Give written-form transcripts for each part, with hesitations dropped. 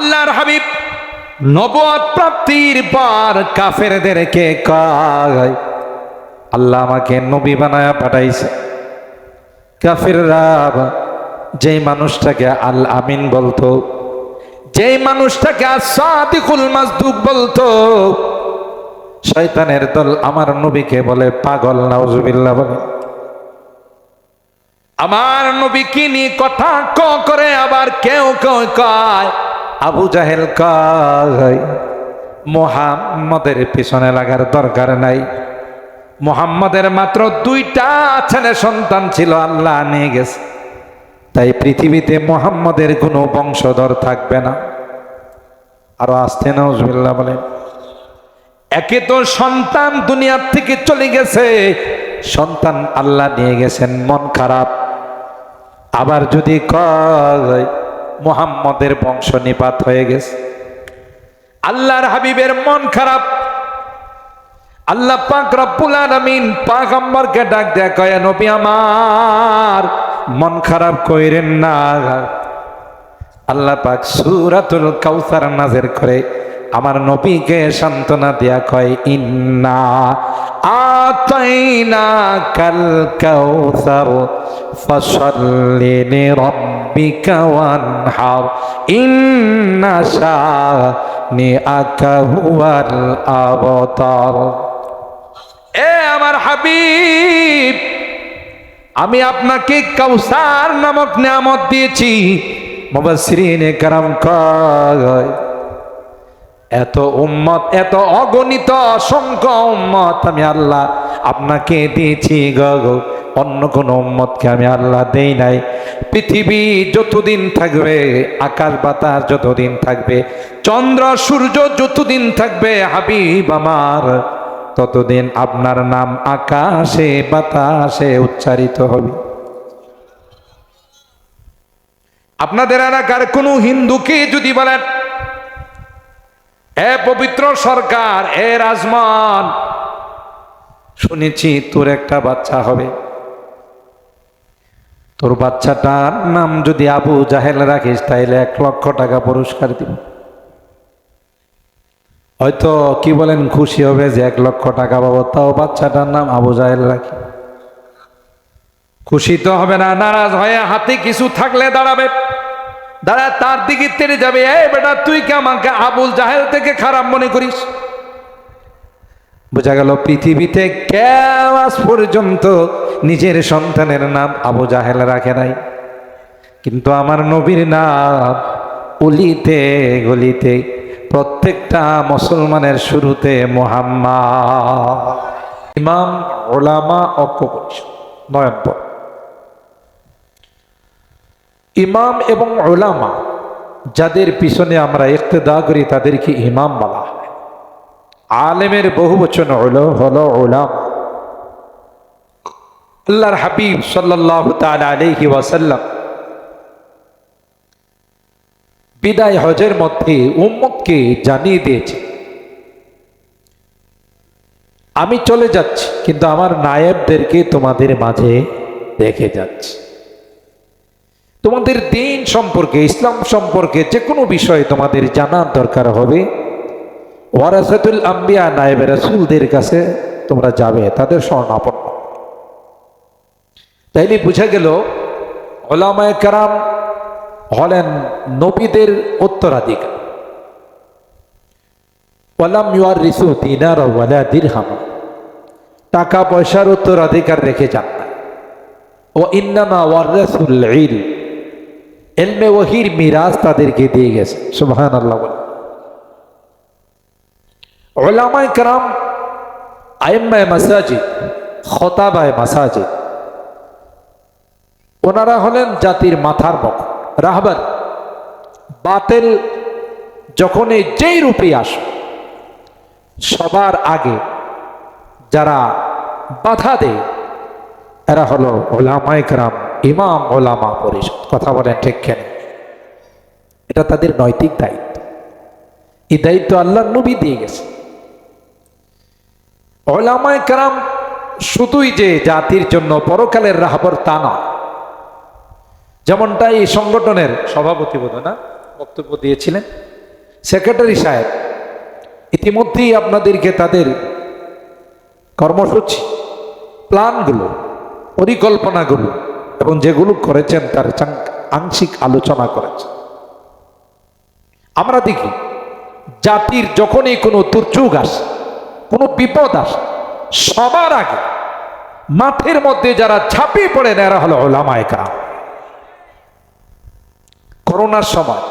আল্লাহর হাবিব নবুয়ত প্রাপ্তির পর কাফেরদেরকে কয়, আল্লাহ আমাকে নবী বানায়া পাঠাইছে। কাফেররা যেই মানুষটাকে আল আমিন বলতো, যেই মানুষটাকে আস-সাদিকুল মাসদুক বলতো, শয়তানের দল আমার নবীকে বলে পাগল। নাউজুবিল্লাহ বলে। আমার নবীকে নিয়ে কথা করে আবার কেউ কেউ কয়, আবু জাহেল কয় মুহাম্মদের পিছনে লাগার দরকার নাই। মুহাম্মদের মাত্র 2টা ছেলে সন্তান ছিল, আল্লাহ নিয়ে গেছে, তাই পৃথিবীতে মুহাম্মদের কোনো বংশধর থাকবে না। আরো আসতে নাউজুবিল্লাহ বলে। একে তো সন্তান দুনিয়ার থেকে চলে গেছে, সন্তান আল্লাহ নিয়ে গেছেন, মন খারাপ। আবার যদি কয় মুহাম্মদের বংশ নিপাত হয়ে গেছে, আল্লাহর হাবিবের মন খারাপ। আল্লাহ পাক রব্বুল আলামিন পয়গম্বরকে ডাক দেয়া কয়, নবী আমার মন খারাপ কইরেন না। আল্লাহ পাক সূরাতুল কাউসার নাযিল করে আমার নবীকে সান্ত্বনা দেয়া কয়, ইন্না আতাইনাকাল কাউসার ফাসাল্লি লিরাব্বিকা ওয়ানহার ইন্না শানিআকা হুয়াল আবতার। এ আমার হাবিব, আমি আপনাকে কাউসার নামক নিয়ামত দিয়েছি। মুফাসসিরিনে কেরাম কয়, এত উম্মত, এত অগণিত অসংখ্য উম্মত আমি আল্লাহ আপনাকে দিয়েছি গো, অন্য কোন উম্মতকে আমি আল্লাহ দেই নাই। পৃথিবী যতদিন থাকবে, আকাশ বাতাস যতদিন থাকবে, চন্দ্র সূর্য যতদিন থাকবে, হাবিব আমার ততদিন আপনার নাম আকাশে বাতাসে উচ্চারিত হবে। আপনাদের এলাকার কোন হিন্দুকে যদি বলেন, এ পবিত্র সরকার, এ রাজমান, শুনেছি তোর একটা বাচ্চা হবে, তোর বাচ্চাটার নাম যদি আবু জাহেল রাখিস তাইলে 1 লক্ষ টাকা পুরস্কার দিব। হয়তো কি বলেন, খুশি হবে যে 1 লক্ষ টাকা পাবো, তাও বাচ্চাটার নাম আবু জাহেল রাখি। খুশি তো হবে না, নারাজ হয়ে হাতে কিছু থাকলে দাঁড়াবে, দাঁড়া তার দিকে তেড়ে যাবে, এই বেটা তুই কি আমাকে আবুল জাহেল থেকে খারাপ মনে করিস? বোঝা গেল পৃথিবীতে কেউ আজ পর্যন্ত নিজের সন্তানের নাম আবু জাহেল রাখে নাই, কিন্তু আমার নবীর নাম অলিতে গলিতে প্রত্যেকটা মুসলমানের শুরুতে মুহাম্মদ। ইমাম, উলামা, ঐক্য পরিষদ 9 নম্বর। ইমাম এবং উলামা যাদের পিছনে আমরা ইক্তেদা করি তাদেরকে ইমাম বলা হয়। আলেমের বহুবচন হলো উলামা। আল্লাহর হাবিব সাল্লাল্লাহু তাআলা আলাইহি ওয়াসাল্লাম বিদায় হজের মধ্যে উম্মতকে জানিয়ে দিয়েছে, আমি চলে যাচ্ছি কিন্তু আমার নায়েবদেরকে তোমাদের মাঝে রেখে যাচ্ছি। তোমাদের দ্বীন সম্পর্কে, ইসলাম সম্পর্কে যে কোনো বিষয় তোমাদের জানার দরকার হবে, ওয়ারাসাতুল আম্বিয়া, নায়েবে রাসূলদের কাছে তোমরা যাবে, তাদের শরণাপন্ন। তাইলে বুঝা গেল উলামায়ে কেরাম হলেন নবীদের উত্তরাধিকার। ওয়ালাম ইউয়ারিসু দিনারা ওয়ালা দিরহামা, টাকা পয়সার উত্তরাধিকার রেখে যান না। ওয়া ইন্নামা ওয়ারাসুল ইলম, ইলমে ওয়াহির মিরাজ তাদেরকে দিয়ে গেছে। সুবহানাল্লাহ। উলামায়ে কেরাম আইম্মায়ে মাসাজিদ, খতাবায়ে মাসাজিদ, ওনারা হলেন জাতির মাথার মুকুট, রাহবার। বাতিল যখন যেই রূপে আসে, সবার আগে যারা বাধা দেয় এরা হলো উলামায়ে কেরাম, ইমাম উলামা পরিষদ। কথা বলেন ঠিক কেন? এটা তাদের নৈতিক দায়িত্ব। এই দায়িত্ব আল্লাহর নবী দিয়ে গেছে। উলামায়ে কেরাম শুধুই যে জাতির জন্য পরকালের রাহবার তা নয়। যেমনটা এই সংগঠনের সভাপতি বোধ না বক্তব্য দিয়েছিলেন, সেক্রেটারি সাহেব ইতিমধ্যেই আপনাদেরকে তাদের কর্মসূচি, প্ল্যানগুলো, পরিকল্পনাগুলো এবং যেগুলো করেছেন তার আংশিক আলোচনা করেছেন। আমরা দেখি জাতির যখনই কোনো দুর্যোগ আসে, কোনো বিপদ আসে, সবার আগে মাঠের মধ্যে যারা ঝাঁপিয়ে পড়েন এরা হলো উলামায়ে কেরাম। করোনার সময়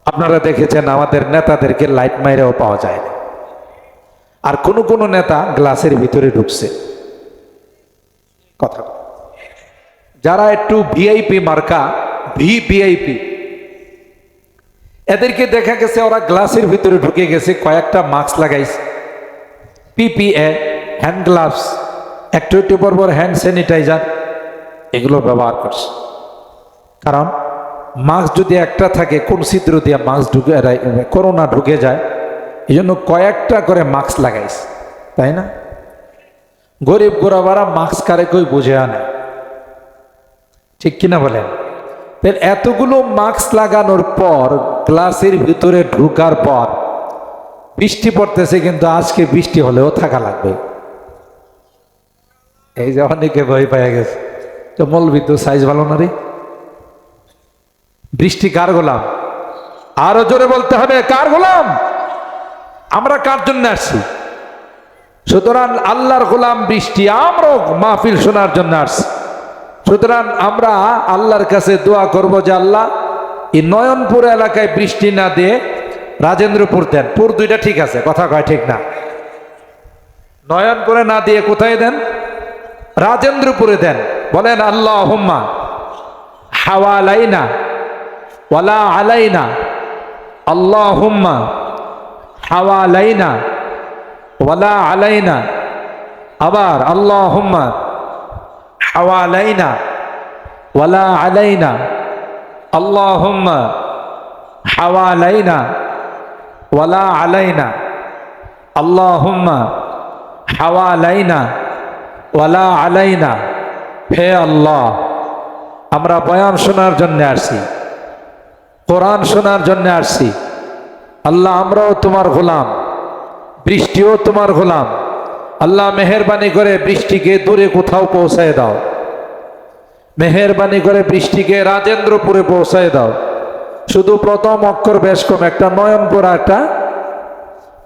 আপনারা দেখেছেন আমাদের নেতাদেরকে লাইট মাইরেও পাওয়া যায় না, আর কোন কোন নেতা গ্লাসের ভিতরে ঢুকছে। কথা যারা একটু ভিআইপি মার্কা, ভিভিআইপি, এদেরকে দেখা গেছে ওরা গ্লাসের ভিতরে ঢুকে গেছে, কয়েকটা মাস্ক লাগাইছে, পিপিএ, হ্যান্ড গ্লাভস, একটু একটু পর হ্যান্ড স্যানিটাইজার, এগুলো ব্যবহার করছে। কারণ মাস্ক যদি একটা থাকে, কোন ছিদ্র দিয়ে মাস্ক ঢুকে করোনা ঢুকে যায়, এই জন্য কয়েকটা করে মাস্ক লাগাইছে, তাই না? গরিব গোরাবারা মাস্ক কারে কই বুঝে আনে, ঠিক কিনা বলেন? এতগুলো মাস্ক লাগানোর পর গ্লাসের ভিতরে ঢুকার পর বৃষ্টি পড়তেছে, কিন্তু আজকে বৃষ্টি হলেও থাকা লাগবে। এই যে অনেকে ভয় পেয়ে গেছে, তো মৌলবি তো সাইজ ভালো না রে। বৃষ্টি কার গোলাম? আরো জোরে বলতে হবে, কার গোলাম? আমরা কার জন্য আসছি? সুতরাং আল্লাহর গোলাম বৃষ্টি, আমরাও মাহফিল শোনার জন্য আসছি। সুতরাং আমরা আল্লাহর কাছে দোয়া করব যে আল্লাহ এই নয়নপুর এলাকায় বৃষ্টি না দিয়ে রাজেন্দ্রপুর দেন। পুর দুইটা ঠিক আছে, কথা কয় ঠিক না? নয়নপুরে না দিয়ে কোথায় দেন? রাজেন্দ্রপুরে দেন। বলেন আল্লাহুম্মা হাওয়ালাইনা ওয়ালা আলাইনা, আল্লাহুম্মা হাওয়ালাইনা ওয়ালা আলাইনা। আবার আল্লাহুম্মা হাওয়ালাইনা ওয়ালা আলাইনা, আল্লাহুম্মা হাওয়ালাইনা ওয়ালা আলাইনা, আল্লাহুম্মা হাওয়ালাইনা ওয়ালা আলাইনা। হে আল্লাহ, আমরা বয়ান শোনার জন্য আসছি, কোরআন শোনার জন্য আসছি। আল্লাহ, আমরাও তোমার গোলাম, বৃষ্টিও তোমার গোলাম। আল্লাহ, মেহেরবানি করে বৃষ্টিকে দূরে কোথাও পৌঁছায় দাও, মেহেরবানি করে বৃষ্টিকে রাজেন্দ্রপুরে পৌঁছায় দাও। শুধু প্রথম অক্ষর বেশ কম, একটা নয়নপুরা, একটা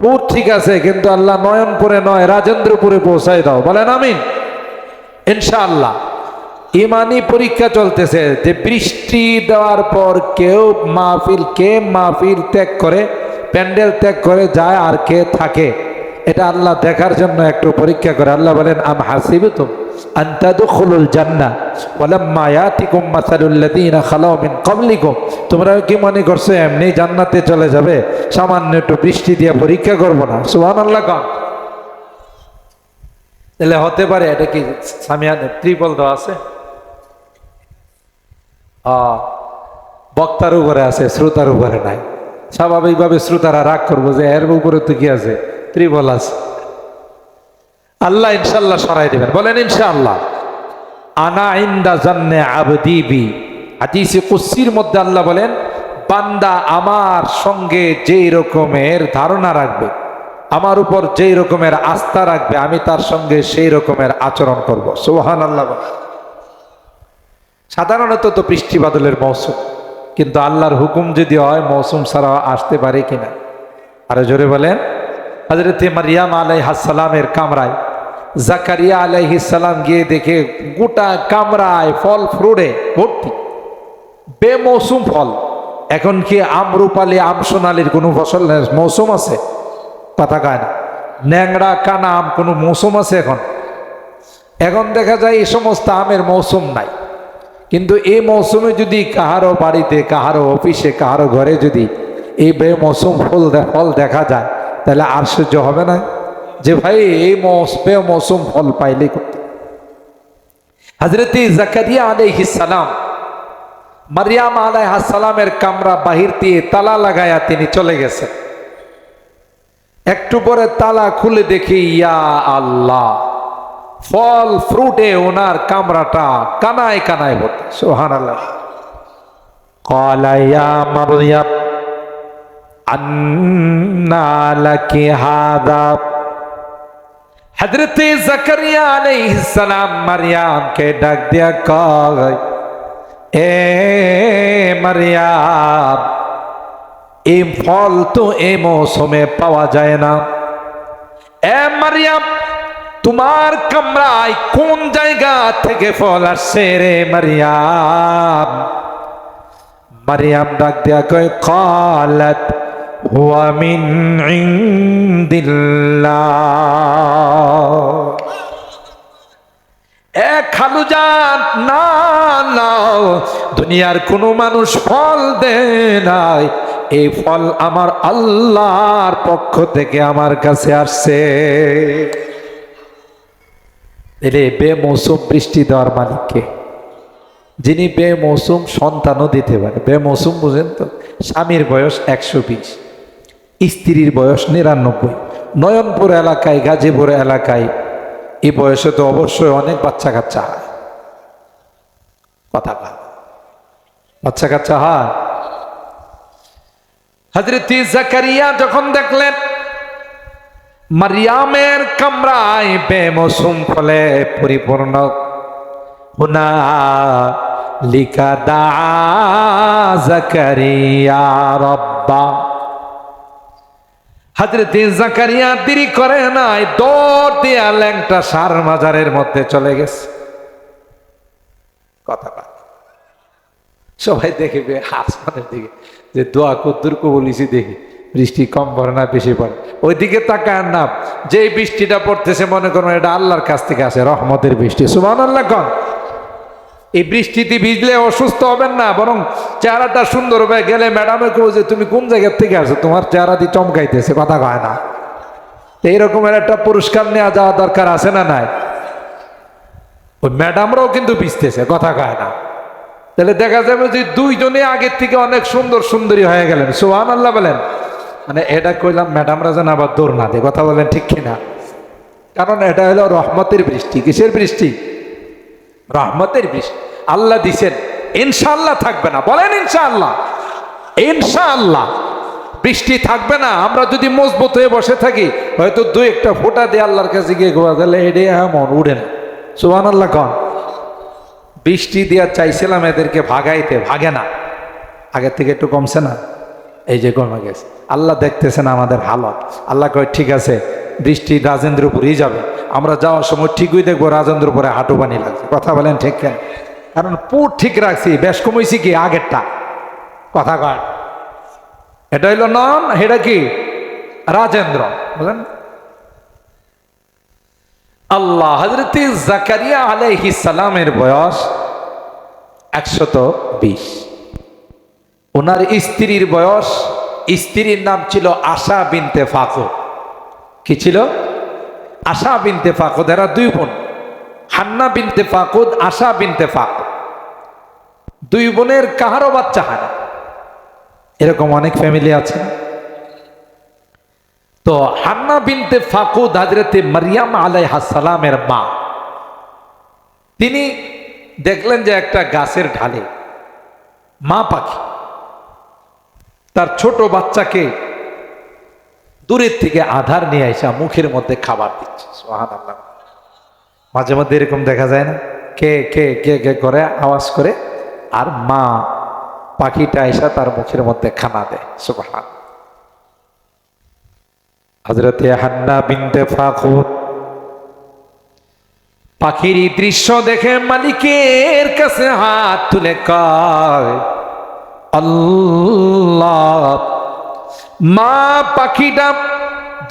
পুর ঠিক আছে, কিন্তু আল্লাহ নয়নপুরে নয়, রাজেন্দ্রপুরে পৌঁছায় দাও। বলেন আমিন। ইনশাআল্লাহ ইমানি পরীক্ষা চলতেছে যে বৃষ্টি দেওয়ার পর কেউ মাহফিল ত্যাগ করে, প্যান্ডেল ত্যাগ করে যায়, আর কে থাকে, এটা আল্লাহ দেখার জন্য একটু পরীক্ষা করে। আল্লাহ বলেন আম হাসিবতুম আন তাদখুলুল জান্নাহ ওয়ালাম্মা ইয়াতিকুম মাসালুল লাযীনা খালাউ মিন ক্বাবলিকুম, তোমরা কি মনে করছো এমনি জান্নাতে চলে যাবে? সামান্য একটু বৃষ্টি দিয়ে পরীক্ষা করব না? সুবহানাল্লাহ। কম তাহলে হতে পারে এটা কি সামিয়ান ত্রিপল দেওয়া আছে? বক্তার উপরে আছে, শ্রোতার উপরে নাই। স্বাভাবিকভাবে শ্রোতারা রাগ করবো যে এর উপরে তো কি আছে, ত্রিপল আছে। আল্লাহ ইনশাল্লাহ সরাই দেবেন। বলেন ইনশাআল্লাহ। আনা ইনদা জান্নে আবদি বি, হাদিসে কুদসির মধ্যে আল্লাহ বলেন, বান্দা আমার সঙ্গে যেই রকমের ধারণা রাখবে, আমার উপর যেই রকমের আস্থা রাখবে, আমি তার সঙ্গে সেই রকমের আচরণ করব। সুবহানাল্লাহ। সাধারণত তো বৃষ্টি বাদলের মৌসুম, কিন্তু আল্লাহর হুকুম যদি হয় মৌসুম ছাড়া আসতে পারে কিনা? আরো জোরে বলেন। হযরত মারিয়াম আলাইহিস সালামের কামরায় জাকারিয়া আলাইহিস সালাম গিয়ে দেখে গোটা কামরায় ফল ফ্রুটে ভর্তি, বেমৌসুম ফল। এখন কি আম রূপালি, আম সোনালির কোনো ফসল মৌসুম আছে? কথা কয় না। ন্যাংরা কানা আম কোনো মৌসুম আছে? এখন দেখা যায় এই সমস্ত আমের মৌসুম নাই। কিন্তু এই মৌসুমে যদি কাহারো বাড়িতে, কাহারো অফিসে, কাহারো ঘরে যদি এই বেমৌসুম ফল দেখা যায়, তাহলে আশ্চর্য হবে না যে ভাই এই বেমৌসুম ফল পাইলে করতে। হযরত জাকারিয়া আলাইহিস সালাম মারিয়াম আলাইহিস সালামের কামরা বাহির দিয়ে তালা লাগায়া তিনি চলে গেছেন। একটু পরে তালা খুলে দেখি, ইয়া আল্লাহ, ফল ফ্রুটে ওনার কামরাটা কানায় কানায় ভর্তি। সুবহানাল্লাহ। ক্বালা ইয়া মারইয়াম अन्ना लकी हादा। हजरत जकरिया अलैहिस्सलाम मरियम के डाक दिया कहा, ए मरियम, এই ফল তো এই মৌসুমে পাওয়া যায় না। এ মরিয়ম, তোমার কামরায় কোন জায়গা থেকে ফল আসছে রে মরিয়ম? মরিয়ম ডাক দিয়া কয়, ক্বালাত হুয়া মিন ইনদিল্লাহ। এ খালুজান, না না, দুনিয়ার কোনো মানুষ ফল দেয় নাই, এই ফল আমার আল্লাহর পক্ষ থেকে আমার কাছে আসছে। বেমৌসুম বৃষ্টি দেওয়ার মালিককে, যিনি বেমৌসুম সন্তানও দিতে পারে। বেমৌসুম বুঝেন তো? স্বামীর বয়স 120, স্ত্রীর বয়স 99। নয়নপুর এলাকায়, গাজীপুর এলাকায় এই বয়সে তো অবশ্যই অনেক বাচ্চা কাচ্চা হয়। কথা বল, বাচ্চা কাচ্চা হয়। হযরত জাকারিয়া যখন দেখলেন মারিয়ামের কামরায় বেমৌসুম ফলে পরিপূর্ণ, হুনালিকা দা জাকারিয়া রাব্বা। হযরত জাকারিয়া দেরি করে নাই, দৌড় দিয়া ল্যাংটা সার মাজারের মধ্যে চলে গেছে। কথা বল, সবাই দেখবে আসমানের দিকে যে দোয়া কদ্দুর কবুলিছি, দেখি বৃষ্টি কম পড়ে না বেশি পড়ে, ওইদিকে তাকায় না। যে বৃষ্টিটা পড়তেছে মনে করুন এটা আল্লাহর কাছ থেকে আসে, রহমতের বৃষ্টি। সুবহানাল্লাহ কোন? এই বৃষ্টিতে ভিজলে অসুস্থ হবেন না, বরং চেহারাটা সুন্দর হবে। গেলে ম্যাডামে কেউ যে তুমি কোন জায়গার থেকে আসো, তোমার চেহারা দিয়ে চমকাইতেছে, কথা কয় না। এইরকমের একটা পুরস্কার নেওয়া যাওয়া দরকার আছে না নাই? ওই ম্যাডামরাও কিন্তু ভিজতেছে, কথা কয় না। তাহলে দেখা যাবে যে দুইজনে আগের থেকে অনেক সুন্দর সুন্দরী হয়ে গেলেন। সুবহানাল্লাহ বলেন। মানে এটা কইলাম ম্যাডামরা যেন আবার দৌড় না দেয়, কথা বলেন ঠিক কিনা? কারণ এটা হলো রহমতের বৃষ্টি। কিসের বৃষ্টি? রহমতের বৃষ্টি। আল্লাহ দিছেন, ইনশাআল্লাহ থাকবে না। বলেন ইনশাআল্লাহ। ইনশাআল্লাহ বৃষ্টি থাকবে না। আমরা যদি মজবুত হয়ে বসে থাকি, হয়তো দুই একটা ফোঁটা দিয়ে আল্লাহর কাছে গিয়ে গোয়া গেলে এটা এমন উড়ে না। সুবহানাল্লাহ কোন? বৃষ্টি দিয়া চাইছিলাম এদেরকে ভাগাইতে, ভাগে না। আগের থেকে একটু কমছে না, এই যে কমে গেছে। আল্লাহ দেখতেছেন আমাদের হালত। আল্লাহ কয় ঠিক আছে, বৃষ্টি রাজেন্দ্রপুরেই যাবে। আমরা যাওয়ার সময় ঠিকই দেখবো রাজেন্দ্রপুরে হাঁটু পানি লাগছে। কথা বলেন ঠিক কেন? কারণ পুর ঠিক রাখছি, বেশ কমেছি কি আগেরটা। কথা কয় এটা হইল নন, এটা কি রাজেন্দ্র। বলেন আল্লাহ। হযরত জাকারিয়া আলাইহিস সালামের বয়স 120। ওনার স্ত্রীর বয়স, স্ত্রীর নাম ছিল আশা বিনতে ফাকুদ। কি ছিল? আশা বিনতে ফাকুদ। এরা দুই বোন, হান্না বিনতে ফাকুদ, আশা বিনতে ফাকুদ। দুই বোনের কাহারও বাচ্চা হয় না। এরকম অনেক ফ্যামিলি আছে। তো হান্না বিনতে ফাকুদ হযরতে মারিয়াম আলাইহিস সালামের মা। তিনি দেখলেন যে একটা গাছের ঢালে মা পাখি তার ছোট বাচ্চাকে দূরের থেকে আধার নিয়ে আসা মুখের মধ্যে খাবার দিচ্ছে। সুবহানাল্লাহ। মাঝে মধ্যে এরকম দেখা যায় না? কে কে কে কে করে আওয়াজ করে, আর মা পাখিটা এসে তার মুখের মধ্যে খানা দেয়। সুবহানাল্লাহ। হযরতে হান্না বিনতে ফাকুদ পাখির এই দৃশ্য দেখে মালিকের কাছে হাত তুলে কয়, আল্লাহ, মা পাখিটা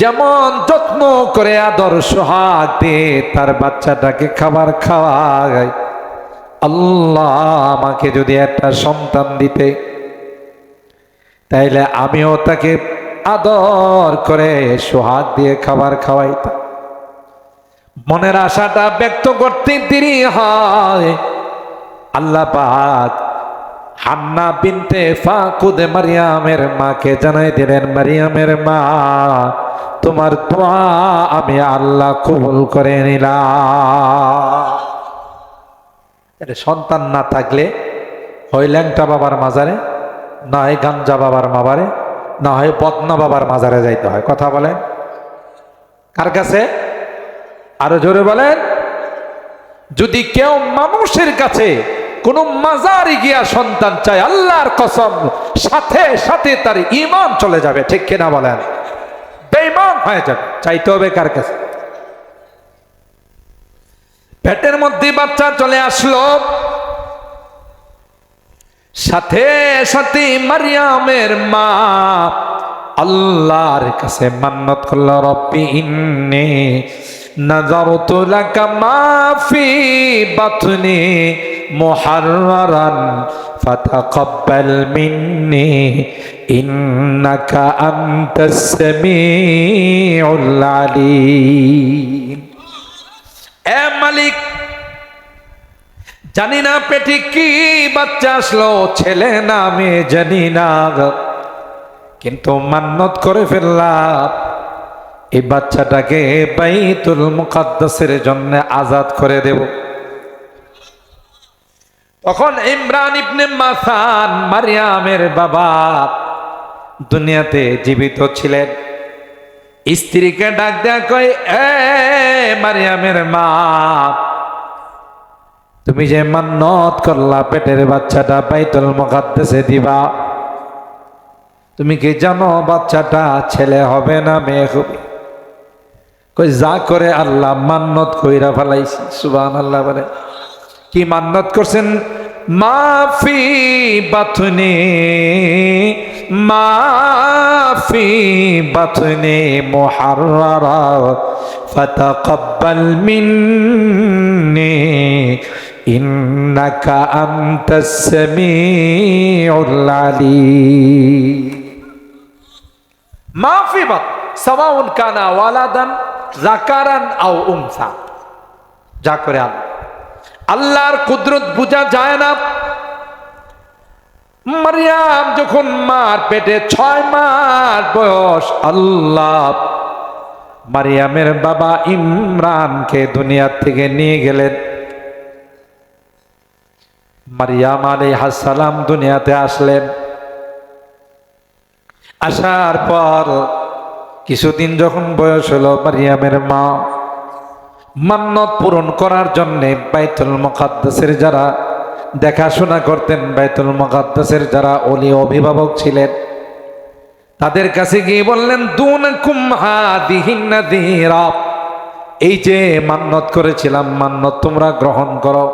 যেমন যত্ন করে আদর সোহাগ দিয়ে তার বাচ্চাটাকে খাবার খাওয়ায়, আল্লাহ আমাকে যদি একটা সন্তান দিতে, তাইলে আমিও তাকে আদর করে সোহাগ দিয়ে খাবার খাওয়াইতাম। মনের আশাটা ব্যক্ত করতে দেরি হয়। আল্লাহ পাক হান্না বিনতে ফাকুদ মারিয়ামের মাকে জানাই দিলেন, মারিয়ামের মা, তোমার দোয়া আমি আল্লাহ কবুল করে নিলাম। সন্তান না থাকলে হয় ল্যাংটা বাবার মাজারে, নয় গাঞ্জা বাবার মাজারে, না হয় বদনা বাবার মাজারে যাইতে হয়। কথা বলেন, কার কাছে? আরো জোরে বলেন। যদি কেউ মানুষের কাছে কোন মাজারে গিয়া সন্তান চায়, আল্লাহর কসম সাথে সাথে তার ঈমান চলে যাবে। ঠিক কিনা বলেন? বেঈমান হয়ে যাবে। চাইতে হবে কার কাছে? পেটের মধ্যে বাচ্চা চলে আসলো, সাথে সাথে মারিয়ামের মা আল্লাহর কাছে মান্নত করল, রব্বি ইন্নী নাযারতু লাকা মা ফি বাতনি মুহাররান ফাতাকাব্বাল মিন্নি ইন্নাকা আনতাস সামিউল আলিম। এ মালিক, জানি না পেটে কি বাচ্চা আসলো, ছেলে না মেয়ে জানি না, কিন্তু মান্নত করে ফেললাম এই বাচ্চাটাকে বাইতুল মুকাদ্দাসের জন্য আজাদ করে দেব। তখন ইমরান ইবনে মাসান মারিয়ামের বাবা দুনিয়াতে জীবিত ছিলেন। স্ত্রীকে ডাক দেয়া কয়, এ মারিয়ামের মা, তুমি যে মান্নত করলা পেটের বাচ্চাটা বাইতুল মুকাদ্দাসে দিবা, তুমি কি জানো বাচ্চাটা ছেলে হবে না মেয়ে হবে? কই যা করে আল্লাহ মান্নত কইরা ফেলাইছি। সুবহানাল্লাহ বলে। কি মান্নত করছেন? মাফি বাতনি মাফি বাতনি মুহাররারা ফাতাকাব্বাল মিন্নি ইন্নাকা আনতাস সামিউল আলিম। মাফি বাত সাওয়াউন কানা ওয়ালাদান যাকারান আও উনসা। যা করে আল্লাহ, আল্লাহর কুদরত বোঝা যায় না। মারিয়াম যখন মার পেটে 6 মাস বয়স, আল্লাহ মারিয়ামের বাবা ইমরানকে দুনিয়া থেকে নিয়ে গেলেন। মারিয়াম আলাইহিস সালাম দুনিয়াতে আসলেন। আসার পর কিছুদিন যখন বয়স হলো, মারিয়ামের মা মান্নত পূরণ করার জন্য বাইতুল মুকাদ্দাসের যারা দেখাশোনা করতেন, বাইতুল মুকাদ্দাসের যারা ওলি অভিভাবক ছিলেন, তাদের কাছে গিয়ে বললেন, দুনকুম হাদিহিন নাযীরা, এই যে মান্নত করেছিলাম মান্নত তোমরা গ্রহণ করো।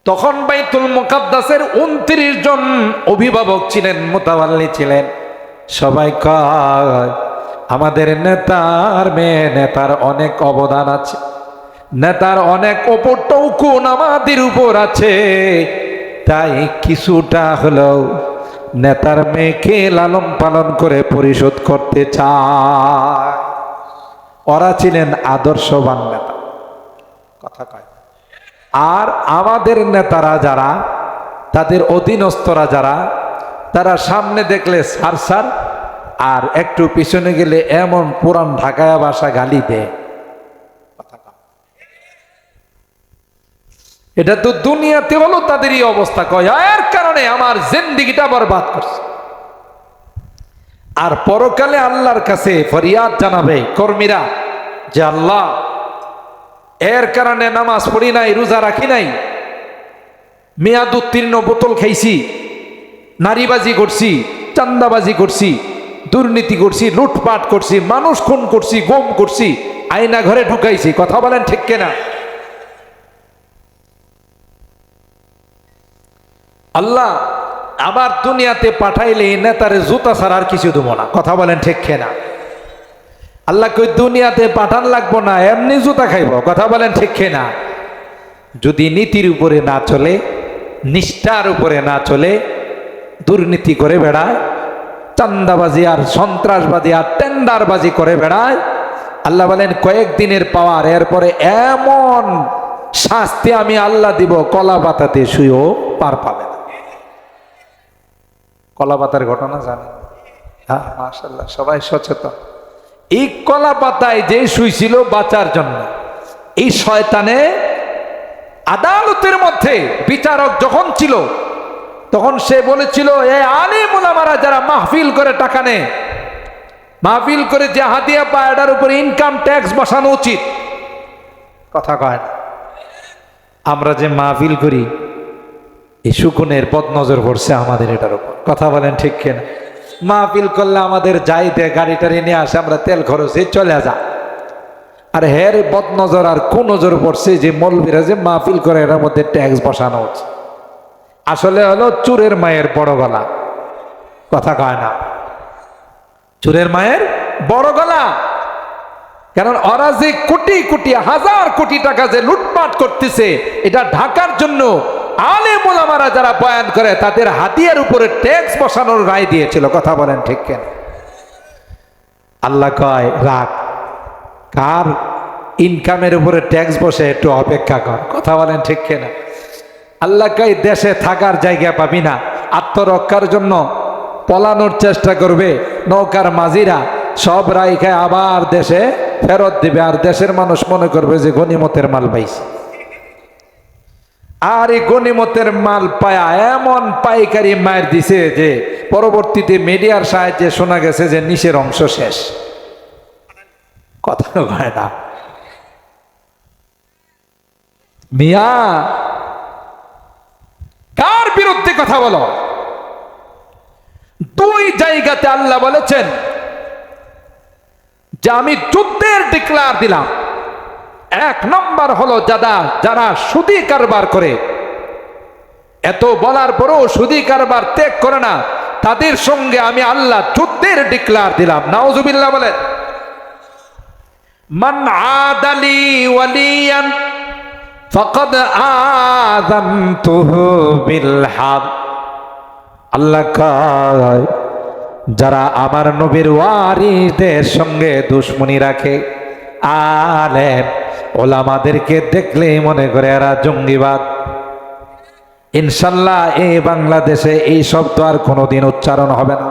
তখন বাইতুল মুকাদ্দাসের 29 জন অভিভাবক ছিলেন, মুতাওয়াল্লি ছিলেন। সবাই কয়, আমাদের নেতার মেয়ে, নেতার অনেক অবদান আছে, নেতার অনেক উপটৌকুন আমাদের উপর আছে, তাই কিছুটা হলেও নেতার মেয়েকে লালন পালন করে পরিশোধ করতে চায়। ওরা ছিলেন আদর্শবান নেতা, কথা কয়। আর আমাদের নেতারা যারা, তাদের অধীনস্থরা যারা, তারা সামনে দেখলে সার সার, আর একটু পিছনে গেলে এমন পুরান ঢাকায়া ভাষা গালি দেয়। এটা তো দুনিয়াতে হলো তাদেরই অবস্থা। কয় এর কারণে আমার জিন্দেগিটা বরবাদ করছে। আর পরকালে আল্লাহর কাছে ফরিয়াদ জানাবে কর্মীরা যে, আল্লাহ এর কারণে নামাজ পড়ি নাই, রোজা রাখি নাই, মেয়াদ উত্তীর্ণ বোতল খাইছি, নারীবাজি করছি, চান্দাবাজি করছি, দুর্নীতি করছি, লুটপাট করছি, মানুষ খুন করছি, গুম করছি, আয়না ঘরে ঢুকাইছি। কথা বলেন ঠিক কিনা? আল্লাহ আবার দুনিয়াতে পাঠাইলে নেতারে জুতা ছাড়া আর কিছু দেবো না। কথা বলেন ঠিক কিনা? আল্লাহ কই দুনিয়াতে পাঠান লাগবো না, এমনি জুতা খাইব। কথা বলেন ঠিক কিনা? যদি নীতির উপরে না চলে, নিষ্ঠার উপরে না চলে, দুর্নীতি করে বেড়ায়, চান্দাবাজি আর সন্ত্রাসবাদী আর টেন্ডারবাজি করে বেড়ায়, আল্লাহ বলেন কয়েকদিনের পাওয়ার, এরপরে এমন শাস্তি আমি আল্লাহ দিব, কলা পাতাতে শুয়েও পার পাবে না। কলা পাতার ঘটনা জানেন? হ্যাঁ, মাশাআল্লাহ, সবাই সচেতন। এই কলা পাতায় যে শুইছিল বাঁচার জন্য, এই শয়তানে আদালতের মধ্যে বিচারক যখন ছিল, তখন সে বলেছিল, এই আলিম ওলামারা যারা মাহফিল করে টাকা নেয়, মাহফিল করে যে হাদিয়া পায় এটার উপরে ইনকাম ট্যাক্স বসানো উচিত। কথা কয় না। আমরা যে মাহফিল করি এই সুকুনের বদনজর পড়ছে আমাদের এটার উপর। কথা বলেন ঠিক কিনা? মাহফিল করলে আমাদের যাইতে গাড়ি টাড়ি নিয়ে আসে, আমরা তেল খরচে চলে যা। আর হের বদনজর আর কোন নজর পড়ছে যে মৌলবীরা যে মাহফিল করে এটার মধ্যে ট্যাক্স বসানো হচ্ছে। আসলে হলো চুরের মায়ের বড় গলা। কথা কয় না? চুরের মায়ের বড় গলা। কারণ ওরা যে কোটি কোটি হাজার কোটি টাকা যে লুটপাট করতেছে, এটা ঢাকার জন্য আলেম ওলামারা যারা বয়ান করে তাদের হাতিয়ার উপরে ট্যাক্স বসানোর রায় দিয়েছিল। কথা বলেন ঠিক কেন? আল্লাহ কয় রাখ, কার ইনকামের উপরে ট্যাক্স বসে একটু অপেক্ষা কর। কথা বলেন ঠিক কেনা? আল্লাহ কয় দেশে থাকার জায়গা পাবি না, আত্মরক্ষার জন্য পলানোর চেষ্টা করবে, নৌকার মাঝিরা সব রায় খায় আবার দেশে ফেরত দিবে। আর দেশের মানুষ মনে করবে যে গনিমতের মাল পাইছে। আর এই গনিমতের মাল পায়া এমন পাইকারি মায়ের দিছে যে পরবর্তীতে মিডিয়ার সাহায্যে শোনা গেছে যে নিচের অংশ শেষ। কথা হয় না মিয়া? কার বিরুদ্ধে কথা বলো? দুই জায়গাতে আল্লাহ বলেছেন যে আমি যুদ্ধের ডিক্লার দিলাম। এক নম্বর হলো যারা সুদী কারবার করে, এত বলার পরও সুদী কারবার ত্যাগ করে না, তাদের সঙ্গে আমি আল্লাহ যুদ্ধের ডিক্লার দিলাম। নাউজুবিল্লাহ বলেন। মান আদালি ওয়ালিয়ান ফাকাদ আযানতুহু বিল হারব। আল্লাহ কয় যারা আমার নবীর ওয়ারিসদের সঙ্গে দুশমনি রাখে, আলেম ওলামাদেরকে দেখলেই মনে করে এরা জঙ্গিবাদ, ইনশাল্লাহ এই বাংলাদেশে এই শব্দ আর কোনোদিন উচ্চারণ হবে না।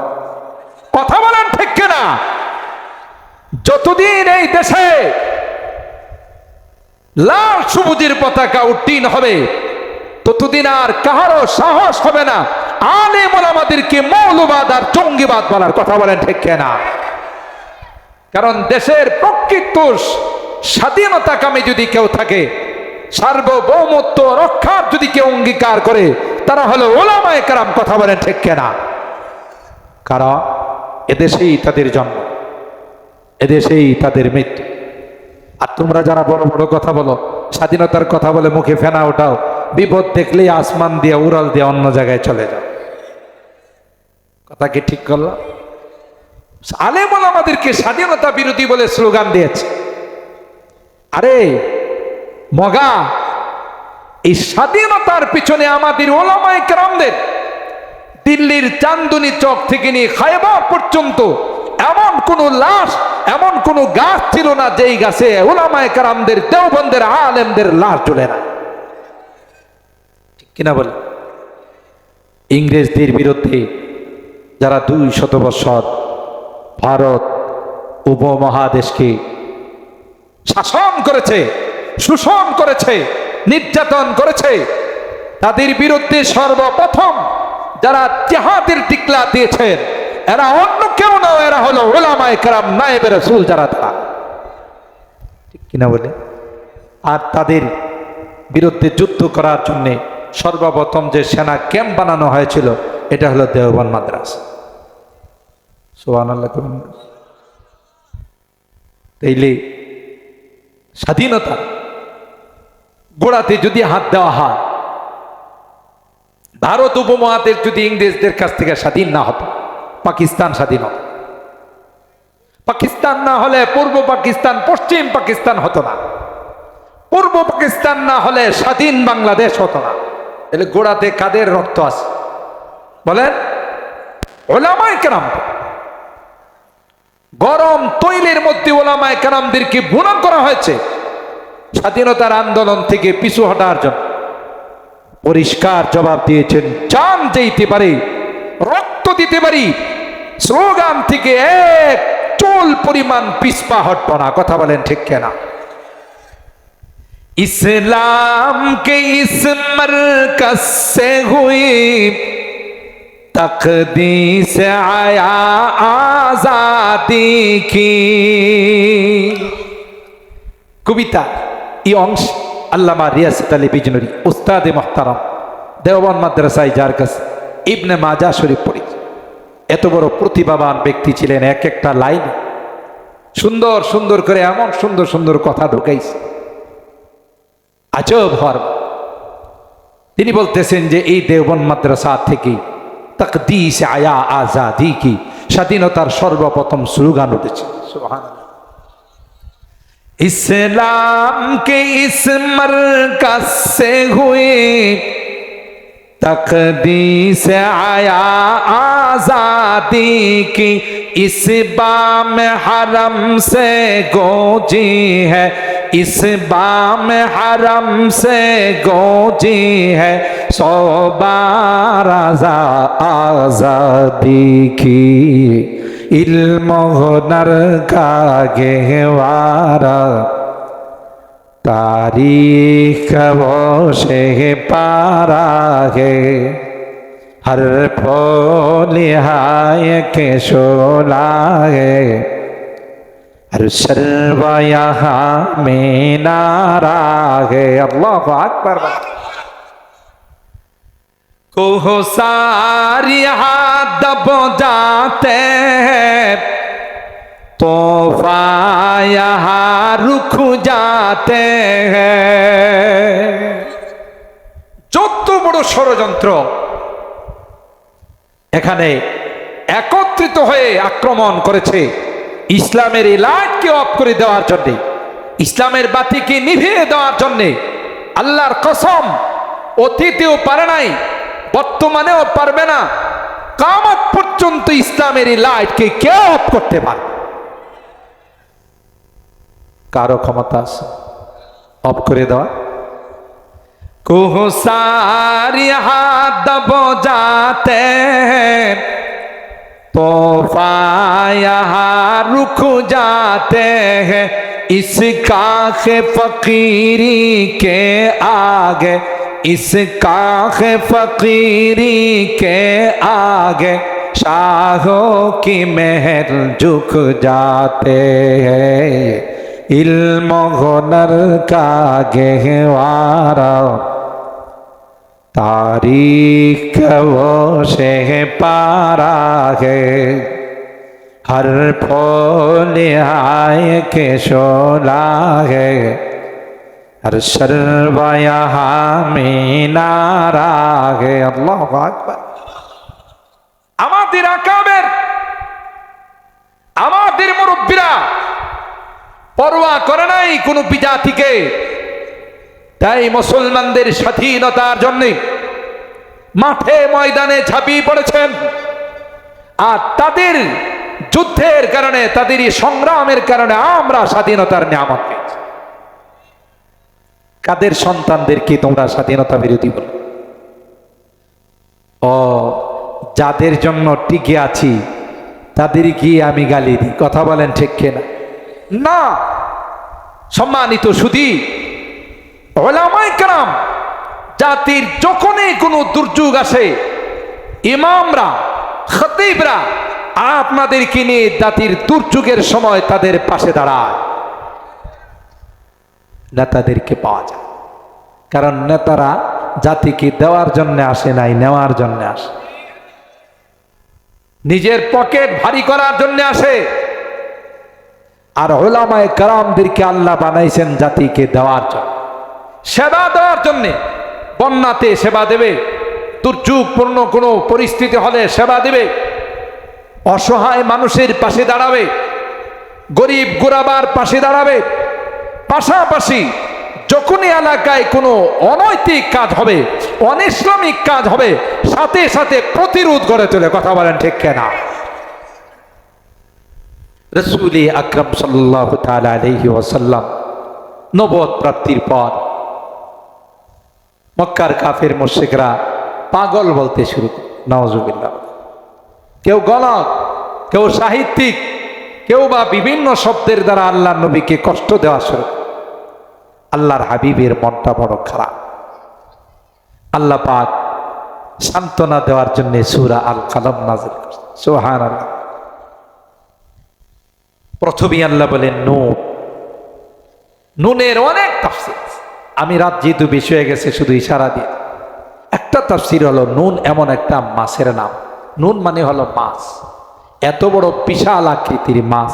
কথা বলেন ঠিক কিনা? যতদিন এই দেশে লাল সবুজের পতাকা উড্ডীন হবে ততদিন আর কাহারও সাহস হবে না আলেম ওলামাদেরকে মৌলবাদ আর জঙ্গিবাদ বলার। কথা বলেন ঠিক কিনা? কারণ দেশের প্রকৃত স্বাধীনতাকামী যদি কেউ থাকে, সার্বভৌমত্ব রক্ষার যদি কেউ অঙ্গীকার করে, তারা হলো ওলামায়ে কেরাম। কথা বলেন ঠিক কিনা? কারণ এদেশেই তাদের জন্ম, এদেশেই তাদের মৃত্যু। আর তোমরা যারা বড় বড় কথা বলো, স্বাধীনতার কথা বলে মুখে ফেনা ওঠাও, বিপদ দেখলেই আসমান দিয়ে উড়াল দিয়ে অন্য জায়গায় চলে যাও। কথা কি ঠিক করলাম? আলেম ওলামাদেরকে স্বাধীনতা বিরোধী বলে স্লোগান দিয়েছে। আরে মগা, এই স্বাধীনতার পিছনে আমাদের ওলামায়ে কেরামদের দিল্লির চান্দনী চক থেকে নিয়ে খায়বার পর্যন্ত এমন কোন লাশ, এমন কোন গাছ ছিল না যেই গাছে ওলামায়ে কেরামদের দেওবন্দের আলেমদের লাশ ঝুলে না। ঠিক কিনা বলে? ইংরেজদের বিরুদ্ধে যারা 200 বছর ভারত উপমহাদেশকে শাসন করেছে, শোষণ করেছে, নির্যাতন করেছে, তাদের বিরুদ্ধে সর্বপ্রথম যারা জিহাদের টিকলা দিয়েছেন এরা অন্য কেউ না, এরা হলো ওলামায়ে কেরাম, নায়েবে রাসূল যারা তারা। ঠিক কিনা বলে? আর তাদের বিরুদ্ধে যুদ্ধ করার জন্য সর্বপ্রথম যে সেনা ক্যাম্প বানানো হয়েছিল এটা হলো দেওবন্দ মাদ্রাসা। সুবহানাল্লাহ। তাইলে স্বাধীনতা গোড়াতে যদি হাত দেওয়া হয়, ভারত উপমহাদেশ যদি ইংরেজদের কাছ থেকে স্বাধীন না হতো, পাকিস্তান স্বাধীন হতো। পাকিস্তান না হলে পূর্ব পাকিস্তান পশ্চিম পাকিস্তান হতো না, পূর্ব পাকিস্তান না হলে স্বাধীন বাংলাদেশ হতো না। তাহলে গোড়াতে কাদের রক্ত আছে বলেন? ওলামায়ে কেরাম। গরম তৈলের মধ্যে ওলামায়ে কেরামদেরকে বুনা করা হয়েছে স্বাধীনতার আন্দোলন থেকে পিছু হটার জন্য। পরিষ্কার জবাব দিয়েছেন, জান যেতে পারে, রক্ত দিতে পারি, স্লোগান থেকে এক চুল পরিমাণ পিছপা হটব না। কথা বলেন ঠিক কিনা? इस्लाम के इस मरकज से हुई तकदीस आया आजादी की কবিতা এই অংশ আল্লামা রিয়াসাত আলী বিজনুরী উস্তাদে মুহতারাম দেওবন্দ মাদ্রাসায়, যার কাছে ইবনে মাজা শরীফ পড়ি, এত বড় প্রতিভাবান ব্যক্তি ছিলেন। এক একটা লাইন সুন্দর সুন্দর করে এমন সুন্দর সুন্দর কথা ঢুকাইছে, আজব হওয়ার। তিনি বলতেছেন যে এই দেওবন্দ মাদ্রাসা থেকে তকদীস আয়া আজাদি কি, স্বাধীনতার সর্বপ্রথম স্লোগান উঠেছে সুবহানাল্লাহ। इस्लाम के इस मरकज से हुई तकदीस आया आजादी की, इस बाम हरम से गूंजी है, इस बाम हरम से गूंजी है, सौ बार आजादी की, इल्म हुनर का गहवारा, तारीख वो से पारा है, हर फूल हाय के शोला है, हर शर्वा यहाँ में नारा है। अल्लाह अकबर। कोह सारी हाथ दब जाते हैं, तोहफा यहाँ रुक जाते हैं। যত বড় ষড়যন্ত্র এখানে একত্রিত হয়ে আক্রমণ করেছে ইসলামের এই লাইটকে অফ করে দেওয়ার জন্যে, ইসলামের বাতিকে নিভিয়ে দেওয়ার জন্যে। আল্লাহর কসম, অতীতেও পারে নাই, বর্তমানেও পারবে না, কিয়ামত পর্যন্ত ইসলামের এই লাইটকে কেউ অফ করতে পারে? কারো ক্ষমতা আছে অফ করে দেওয়া? কোহ সারি হাত দব যাতে हैं, तोहफा यहाँ रुक जाते हैं, इस काख फकीरी के आगे, इस काख फकीरी के आगे, शाहों की महल झुक जाते हैं, इल्म हुनर का गहवारा, तारीख वो से पारा है, हर फूल आए के शोला है, हर शर्वा यहाँ में नारा है। अल्लाहु আকবার। আমাদের আকাবের, আমাদের মুরব্বীরা পরোয়া করে নাই কোনো বিজাতিকে। তাই মুসলমানদের স্বাধীনতার জন্য মাঠে ময়দানে ঝাঁপিয়ে পড়েছেন। আর তাদের যুদ্ধের কারণে, তাদের সংগ্রামের কারণে আমরা স্বাধীনতার নিয়ামত পেয়েছি। কাদের সন্তানদেরকে তোমরা স্বাধীনতা বিরোধী বলো? ও যাদের জন্য টিকে আছি তাদেরকে আমি গালি দিই। কথা বলেন ঠিক কিনা? না, সম্মানিত সুধী, উলামায়ে কেরাম জাতির যখনই কোনো দুর্যোগ আসে, ইমামরা, খতিবরা আপনাদেরকে নিয়ে জাতির দুর্যোগের সময় তাদের পাশে দাঁড়ায়। নেতাদেরকে পাওয়া যায়, কারণ নেতারা জাতিকে দেওয়ার জন্য আসে নাই, নেওয়ার জন্য আসে। নিজের পকেট ভারী করার জন্য আসে। আর উলামায়ে কেরামদেরকে আল্লাহ বানাইছেন জাতিকে দেওয়ার জন্য, সেবা দেওয়ার জন্য। বন্যাতে সেবা দেবে, দুর্যোগপূর্ণ কোনো পরিস্থিতি হলে সেবা দেবে, অসহায় মানুষের পাশে দাঁড়াবে, গরিব গোরাবার পাশে দাঁড়াবে। পাশাপাশি যখনই এলাকায় কোনো অনৈতিক কাজ হবে, অনিসলামিক কাজ হবে, সাথে সাথে প্রতিরোধ গড়ে তোলে। কথা বলেন ঠিক কিনা? রাসূল আকরাম সাল্লাল্লাহু তাআলা আলাইহি ওয়াসাল্লাম নবুয়ত প্রাপ্তির পর মক্কার কাফের মুশরিকরা পাগল বলতে শুরু করে। নাউজুবিল্লাহ। কেউ গলদ, কেউ সাহিত্যিক, কেউ বা বিভিন্ন শব্দের দ্বারা আল্লাহর নবীকে কষ্ট দেওয়া শুরু। আল্লাহর হাবিবের মনটা বড় খারাপ। আল্লাহ পাক সান্ত্বনা দেওয়ার জন্য সূরা আল কালাম নাযিল করেছেন। সুবহানাল্লাহ। প্রথমেই আল্লাহ বলেন নুন। নুনের অনেক তাফসীর, আমি রাত যেহেতু বেশি হয়ে গেছে শুধু ইশারা দিয়ে একটা তাফসীর হলো নুন এমন একটা মাছের নাম। নুন মানে হলো মাছ, এত বড় বিশাল আকৃতির মাছ,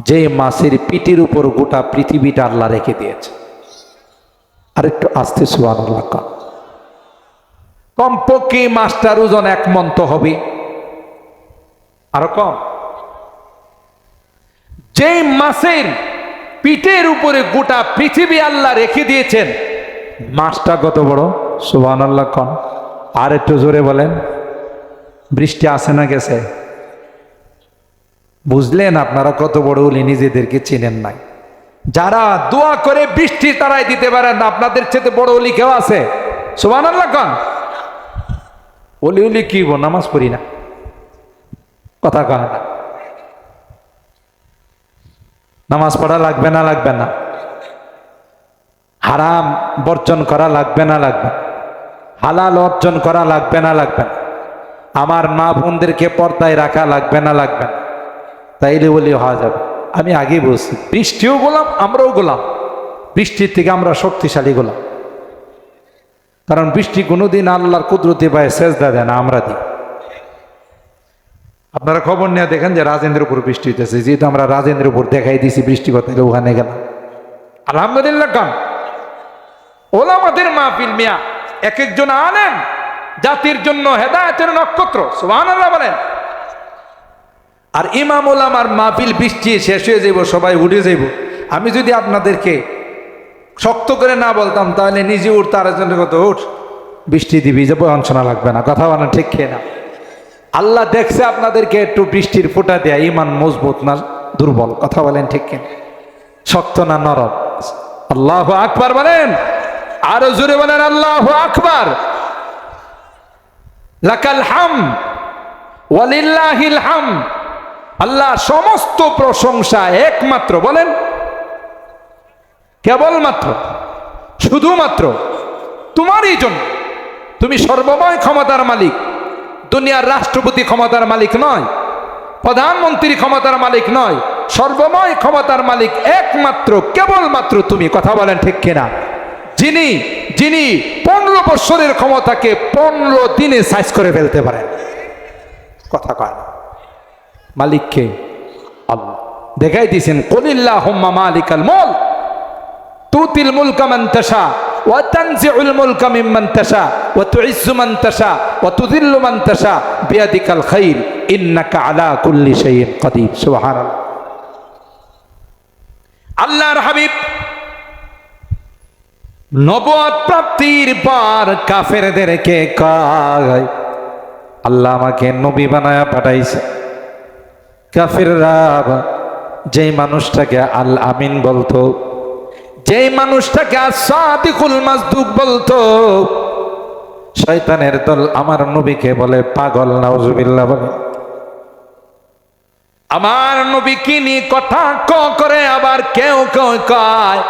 যে মাছের পিঠের উপর গোটা পৃথিবীটা আল্লাহ রেখে দিয়েছে। আর একটু আস্তে সুবহানাল্লাহ কম। কমপক্ষে মাছটার ওজন 1 মণ তো হবে, আরো কম। যে মাছের পিঠের উপরে গোটা পৃথিবী আল্লাহ রেখে দিয়েছেন, মাছটা কত বড়? সুবহানাল্লাহ কম। আর একটু জোরে বলেন। বৃষ্টি আসে না গেছে? বুঝলেন আপনারা কত বড় ওলি নিজেদেরকে চিনেন নাই। যারা দোয়া করে বৃষ্টি তারাই দিতে পারেন না, আপনাদের চেয়ে বড় ওলি কেউ আছে? সুবহানাল্লাহ কন। ওলি ওলি কি নামাজ পড়ি না, কথা কয় না। নামাজ পড়া লাগবে না লাগবে না? হারাম বর্জন করা লাগবে না লাগবে? হালাল অর্জন করা লাগবে না লাগবে? আমার মা বোনদেরকে পর্দায় রাখা লাগবে না লাগবে? তাইলে বলি হওয়া যাবে। আমি আগেই বলছি, বৃষ্টিও গোলাম, আমরাও গোলাম। বৃষ্টির থেকে আমরা শক্তিশালী গোলাম, কারণ বৃষ্টি কোনোদিন আল্লাহর কুদরতি পায়ে সেজদা দেয় না, আমরা দিই। আপনারা খবর নিয়ে দেখেন যে রাজেন্দ্রের উপর বৃষ্টি হইতেছে, যেহেতু আমরা রাজেন্দ্রের উপর দেখাই দিয়েছি বৃষ্টি কথা, ওখানে গেলাম আলহামদুলিল্লাহ গান। ওলামাদের মাহফিল মিয়া এক একজন আনেন জাতির জন্য হেদায়েতের নক্ষত্র। সুবহানাল্লাহ বলেন। আর ইমাম ওলামার মাহফিল বৃষ্টি শেষ হয়ে যাইব, সবাই উঠে যাইব। আমি যদি আপনাদেরকে শক্ত করে না বলতাম তাহলে নিজে উঠতে আরেকজনের কত উঠ, বৃষ্টি দিবি যে বঞ্চনা লাগবে না, কথা বলেন ঠিক খেয়ে না। আল্লাহ দেখছে আপনাদেরকে একটু বৃষ্টির ফোঁটা দেয়া, ইমান মজবুত না দুর্বল, কথা বলেন ঠিক কিনা, শক্ত না নরম? আল্লাহু আকবার বলেন, আরো জোরে বলেন আল্লাহু আকবার। লাকাল হামদ ওয়ালিল্লাহিল হামদ। আল্লাহ সমস্ত প্রশংসা একমাত্র, বলেন কেবলমাত্র, শুধুমাত্র তোমারই জন্য। তুমি সর্বময় ক্ষমতার মালিক। দুনিয়ার রাষ্ট্রপতি ক্ষমতার মালিক নয়, প্রধানমন্ত্রী ক্ষমতার মালিক নয়, সর্বময় ক্ষমতার মালিক একমাত্র কেবলমাত্র তুমি, কথা বলেন ঠিক কিনা? যিনি যিনি 15 বছরের ক্ষমতাকে 15 দিনে সাইজ করে ফেলতে পারেন, কথা কয় না। মালিককে আল্লাহ দেখাই দিয়েছেন, কুলিল্লাহুম্মা মালিকাল মুলক তুতিল মুলকা মান তাশা ওয়া তানজিউল মুলকা মিম্মান তাশা ওয়া তুইজ্জু মান তাশা ওয়া তুযিল্লু মান তাশা বিয়াদিকাল খাইর ইন্নাকা আলা কুল্লি শাইইন কাদির। সুবহানাল্লাহ। আল্লাহর হাবিব নবুয়ত প্রাপ্তির পর কাফেরদেরকে কয়, আল্লাহ আমাকে নবী বানায়া পাঠাইছে। কাফেররা যেই মানুষটাকে আল আমিন বলতো, যেই মানুষটাকে আস-সাদিকুল মাসদুক বলতো, শয়তানের দল আমার নবীকে বলে পাগল, নাউজুবিল্লাহ বলে। আমার নবী কি নিয়ে কথা করে, আবার কেউ কেউ কয়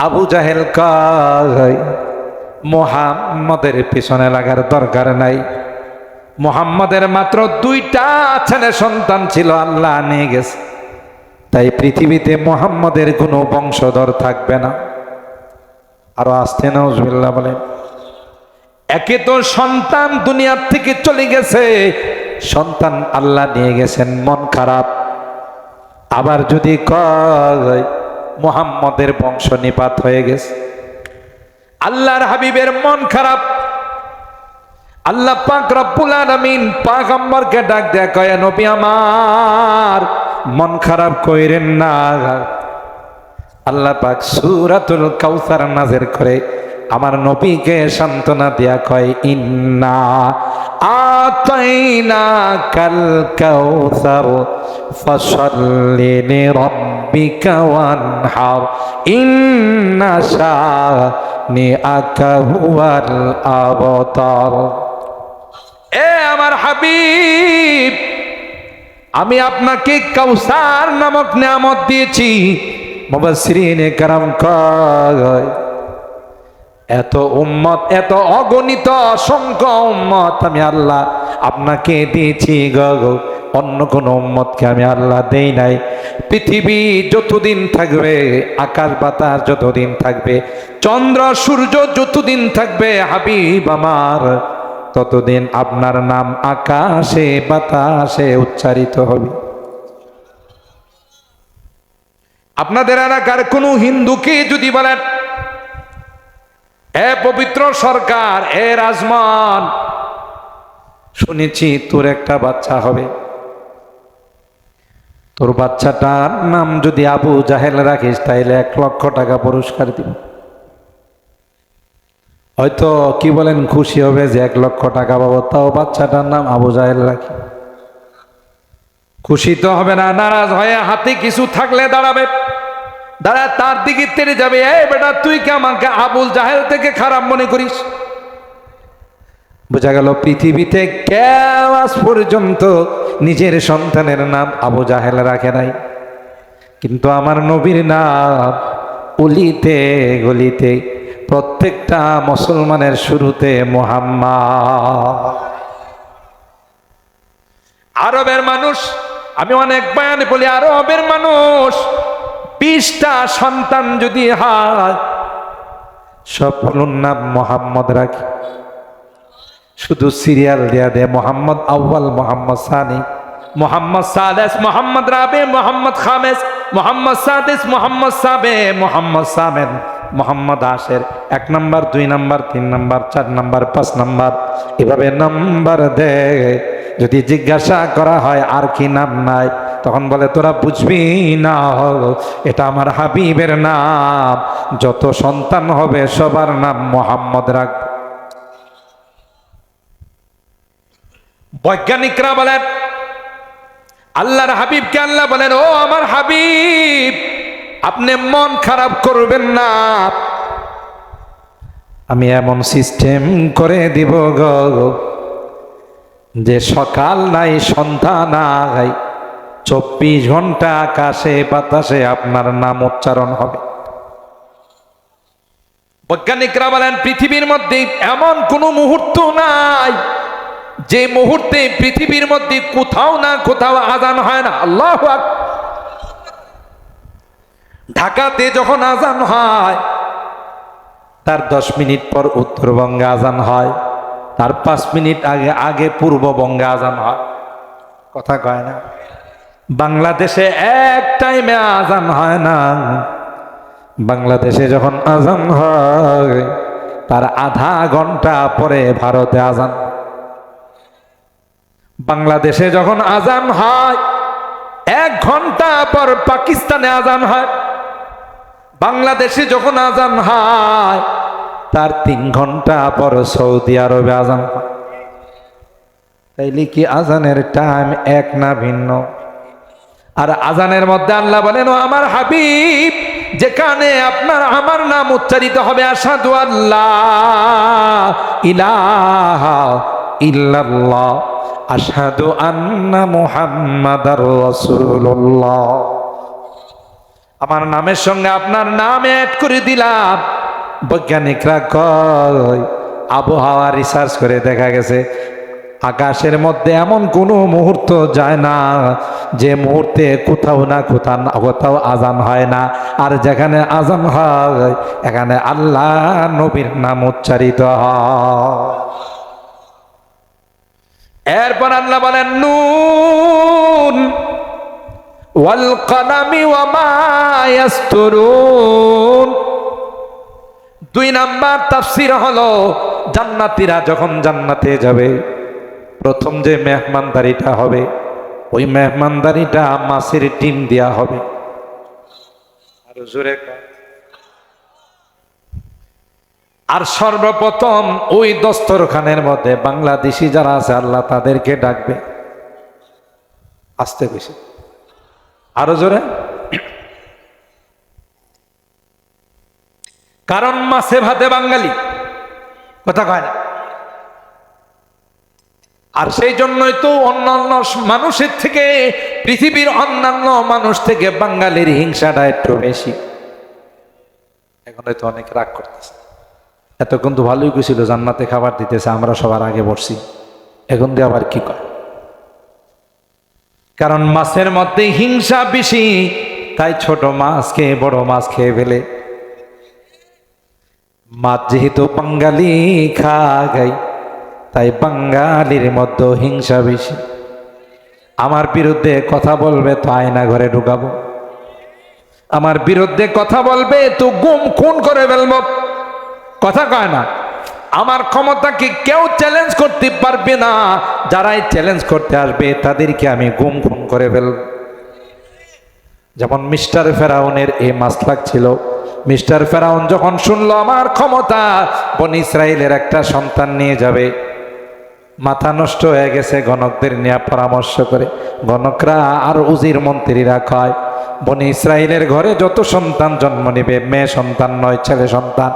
আবু জাহেল কয় মুহাম্মাদের পিছনে লাগার দরকার নাই। মুহাম্মাদের মাত্র 2টা ছেলে সন্তান ছিল, আল্লাহ নিয়ে গেছে, তাই পৃথিবীতে মুহাম্মাদের কোনো বংশধর থাকবে না। আরো আসতে নাউজুবিল্লাহ বলেন। একে তো সন্তান দুনিয়ার থেকে চলে গেছে, সন্তান আল্লাহ নিয়ে গেছেন, মন খারাপ। আবার যদি কয় মুহাম্মাদের বংশ নিপাত হয়ে গেছে, আল্লাহর হাবিবের মন খারাপ। আল্লাহ পাক রব্বুল আলামিন পয়গম্বরকে ডাক দেয়া কয়, নবী আমার মন খারাপ কইরেন না। আল্লাহ পাক সূরাতুল কাউসার নাযিল করে আমার নবীকে সান্ত্বনা দেয়া কয়, ইন্না আতাইনাকাল কাউসার ফাসাল্লি লিরাব্বিকা ওয়ানহার ইন্না শানিআকা হুয়াল আবতার। এ আমার হাবিব, আমি আপনাকে কাউসার নামক নিয়ামত দিয়েছি। মুফাসসিরিনে কেরাম কয় এত উম্মত, এত অগণিত অসংখ্য উম্মত আমি আল্লাহ আপনাকে দিয়েছি গো, অন্য কোন উম্মতকে আমি আল্লাহ দেই নাই। পৃথিবী যতদিন থাকবে, আকাশ বাতাস যতদিন থাকবে, চন্দ্র সূর্য যতদিন থাকবে, হাবিব আমার ততদিন আপনার নাম আকাশে বাতাসে উচ্চারিত হবে। আপনাদের এলাকার কোন হিন্দুকে যদি বলেন, এ পবিত্র সরকার, এ রাজমান, শুনেছি তোর একটা বাচ্চা হবে, তোর বাচ্চাটার নাম যদি আবু জাহেল রাখিস তাইলে 1 লক্ষ টাকা পুরস্কার দিব। হয়তো কি বলেন, খুশি হবে যে 1 লক্ষ টাকা পাবো, তাও বাচ্চাটার নাম আবু জাহেল রাখি। খুশি তো হবে না, নারাজ হয়ে হাতে কিছু থাকলে দাঁড়াবে, দাঁড়া তার দিকে তেড়ে যাবে, এই বেটা তুই কি আমাকে আবুল জাহেল থেকে খারাপ মনে করিস? বোঝা গেল পৃথিবীতে কেউ আজ পর্যন্ত নিজের সন্তানের নাম আবু জাহেল রাখে নাই, কিন্তু আমার নবীর নাম অলিতে গলিতে প্রত্যেকটা মুসলমানের শুরুতে মুহাম্মদ। আরবের মানুষ, আমি অনেক বয়ানে বলি, আরবের মানুষ 20টা সন্তান যদি হয় সবগুলোর নাম মোহাম্মদ রাখে, শুধু সিরিয়াল দেয়া দেয়, মোহাম্মদ আউয়াল, মোহাম্মদ সানি, মোহাম্মদ সাদেস, মোহাম্মদ রাবে, মোহাম্মদ খামেস, মোহাম্মদ সাদেস, মোহাম্মদ সাবে, মোহাম্মদ সামেন, মোহাম্মদ আশের, 1 number, 2 number, 3 number, 4 number, 5 number, এভাবে নাম্বার দেয়। যদি জিজ্ঞাসা করা হয় আর কি নাম নাই, তখন বলে তোরা বুঝবি না, এটা আমার হাবিবের নাম, যত সন্তান হবে সবার নাম মোহাম্মদ রাখ। বৈজ্ঞানিকরা বলেন, আল্লাহর হাবিবকে আল্লাহ বলেন, ও আমার হাবিব, আপনি মন খারাপ করবেন না, আমি এমন সিস্টেম করে দিব গো যে সকাল নাই সন্ধ্যা নাই 24 ঘন্টা আকাশে বাতাসে আপনার নাম উচ্চারণ হবে। বৈজ্ঞানিকরা বলেন, পৃথিবীর মধ্যে এমন কোনো মুহূর্ত নাই যে মুহূর্তে পৃথিবীর মধ্যে কোথাও না কোথাও আজান হয় না। আল্লাহু আকবার। ঢাকাতে যখন আজান হয় তার 10 মিনিট পর উত্তরবঙ্গে আজান হয়, তার 5 মিনিট আগে আগে পূর্ববঙ্গে আজান হয়। কথা কয় না? বাংলাদেশে এক টাইমে আজান হয় না, বাংলাদেশে যখন আজান হয় তার আধা ঘন্টা পরে ভারতে আজান। বাংলাদেশে যখন আজান হয় 1 ঘন্টা পর পাকিস্তানে আজান হয়, বাংলাদেশে যখন আজান হয় তার 3 ঘন্টা পর সৌদি আরবে আজান হয়। তাইলে কি আজানের টাইম এক না ভিন্ন? আর আজানের মধ্যে আল্লাহ বলেন, ও আমার হাবিব, যেখানে আপনার আমার নাম উচ্চারিত হবে, আশহাদু আল্লাহ ইলাহা ইল্লাল্লাহ, আশহাদু আন্না মুহাম্মাদার রাসূলুল্লাহ, আমার নামের সঙ্গে আপনার নাম অ্যাড করে দিলাম। বৈজ্ঞানিকরা কয়, আবহাওয়া রিসার্চ করে দেখা গেছে আকাশের মধ্যে এমন কোনো মুহূর্ত যায় না যে মুহূর্তে কোথাও না কোথাও আজান হয় না, আর যেখানে আজান হয় এখানে আল্লাহ নবীর নাম উচ্চারিত হয়। এরপর আল্লাহ বলেন, নুন ওয়াল কলামি ওয়া মা ইয়াসতুরুন। 2 নাম্বার তাফসীর হলো, জান্নাতীরা যখন জান্নাতে যাবে প্রথম যে মেহমানদারিটা হবে, ওই মেহমানদারিটা মাছের ডিম দেয়া হবে। আর জোরে আর সর্বপ্রথম ওই দস্তরখানের মধ্যে বাংলাদেশি যারা আছে আল্লাহ তাদেরকে ডাকবে। আস্তে বেশি, আরো জোরে। কারণ মাছে ভাতে বাঙালি, কথা কয় না। আর সেই জন্যই তো অন্যান্য মানুষের থেকে, পৃথিবীর অন্যান্য মানুষ থেকে বাঙালির হিংসাটা একটু বেশি। এখন হয়তো অনেক রাগ করতেছে, এতক্ষণ তো ভালোই গেছিল, জান্নাতে খাবার দিতেছে, আমরা সবার আগে বসছি, এখন দিয়ে আবার কি কয়? কারণ মাছের মধ্যে হিংসা বেশি, তাই ছোট মাছকে বড় মাছ খেয়ে ফেলে। মাছ যেহেতু বাঙালি খায়, তাই বাঙালির মধ্যে হিংসা বেশি। আমার বিরুদ্ধে কথা বলবে তো আয়না ঘরে ঢুকাবো, আমার বিরুদ্ধে কথা বলবে তো গুম খুন করে ফেলবো। কথা কয় না, আমার ক্ষমতাকে কেউ চ্যালেঞ্জ করতে পারবে না, যারাই চ্যালেঞ্জ করতে আসবে তাদেরকে আমি গুম খুন করে ফেলব। যেমন মিস্টার ফেরাউনের এই মাসলাক ছিল। মিস্টার ফেরাউন যখন শুনলো আমার ক্ষমতা, বনি ইসরাইলের একটা সন্তান নিয়ে যাবে, মাথা নষ্ট হয়ে গেছে, গণকদের নিয়ে পরামর্শ করে। গণকরা আর উজির মন্ত্রীরা কয়, বনি ইসরাইলের ঘরে যত সন্তান জন্ম নেবে, মেয়ে সন্তান নয় ছেলে সন্তান,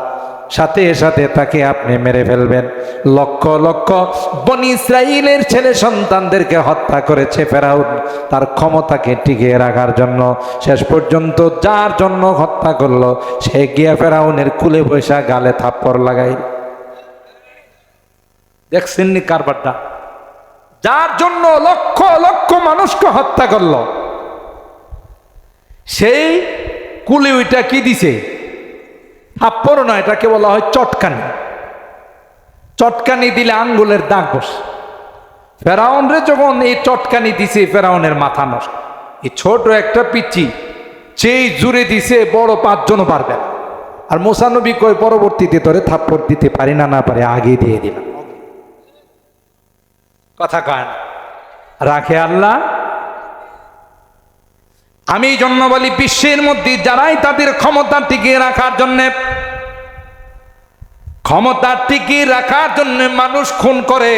সাথে সাথে তাকে আপনি মেরে ফেলবেন। লক্ষ লক্ষ বনি ইসরাইলের ছেলে সন্তানদেরকে হত্যা করেছে ফেরাউন তার ক্ষমতাকে টিকিয়ে রাখার জন্য। শেষ পর্যন্ত যার জন্য হত্যা করলো, সে গিয়া ফেরাউনের কুলে বৈশা গালে থাপ্পড় লাগাই। দেখছেন নি কারবারটা? যার জন্য লক্ষ লক্ষ মানুষকে হত্যা করলো, সেই কুলে ওইটা কি দিছে? থাপ্পড় নয়, এটাকে বলা হয় চটকানি। চটকানি দিলে আঙ্গুলের দাগ বসে। ফেরাউন রে যখন এই চটকানি দিছে, ফেরাউনের মাথা নষ্ট। এই ছোট একটা পিচ্চি সেই জুড়ে দিছে, বড় 5 জনও পারবে না। আর মুসা নবী কই, পরবর্তীতে তোরে থাপ্পড় দিতে পারি না, না পারে আগে দিয়ে দিলাম। কথা কয় না, রাখে আল্লাহ। আমি জন্য বলি, বিশ্বের মধ্যে যারাই তাদের ক্ষমতা টিকিয়ে রাখার জন্য, ক্ষমতা টিকিয়ে রাখার জন্য মানুষ খুন করে,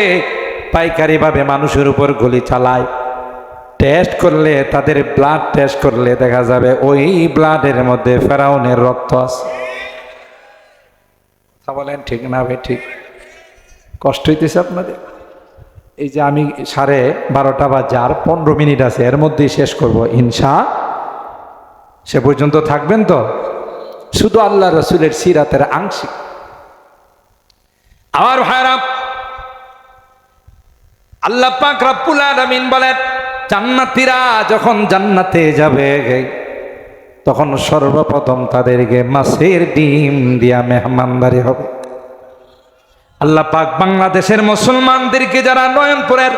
পাইকারি ভাবে মানুষের উপর গুলি চালায়, টেস্ট করলে, তাদের ব্লাড টেস্ট করলে দেখা যাবে ওই ব্লাডের মধ্যে ফেরাউনের রক্ত আছে। কথা বলেন ঠিক না ভাই? ঠিক। কষ্ট হইতেছে আপনাদের? এই যে আমি 12:30 বাজে, আর 15 মিনিট আছে, এর মধ্যেই শেষ করব ইনশা। সে পর্যন্ত থাকবেন তো? শুধু আল্লাহ রসুলের সিরাতের আংশিক। আমার ভাইরা, আল্লাহ পাক রব্বুল আলামিন বলেন, জান্নাতীরা যখন জান্নাতে যাবে, তখন সর্বপ্রথম তাদেরকে মাছের ডিম দিয়া মেহমানদারি হবে। আল্লাহ পাক বাংলাদেশের মুসলমানদেরকে যারা নয়নপুরের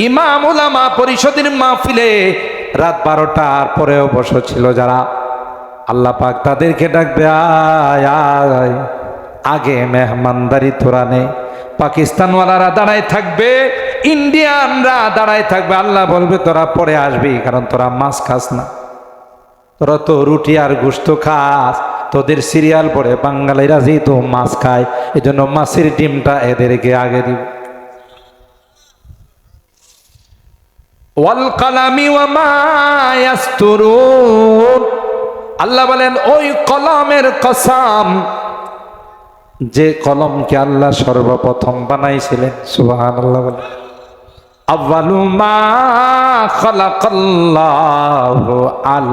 ইমাম উলামা পরিষদের মাহফিলে রাত 12টার পরেও বসেছিল যারা, আল্লাহ পাক তাদেরকে ডাকবে, আয় আয়, আগে মেহমানদারি তোরা নে। পাকিস্তানওয়ালারা দাঁড়ায় থাকবে, ইন্ডিয়ানরা দাঁড়ায় থাকবে। আল্লাহ বলবে, তোরা পরে আসবি, কারণ তোরা মাছ খাস না, তোরা তো রুটি আর গোশত খাস। তোদের সিরিয়াল পড়ে বাঙালিরা যেহেতু মাছ খায়, এই জন্য মাছের ডিমটা এদেরকে আগে দিব। ওয়াল কালামি ওয়া মা ইয়াসতুরুন, আল্লাহ বলেন ওই কলমের কসম, যে কলমকে আল্লাহ সর্বপ্রথম বানাইছিলেন। সুবহানাল্লাহ বলেন। আউয়ালু মা খালাকাল্লাহু আল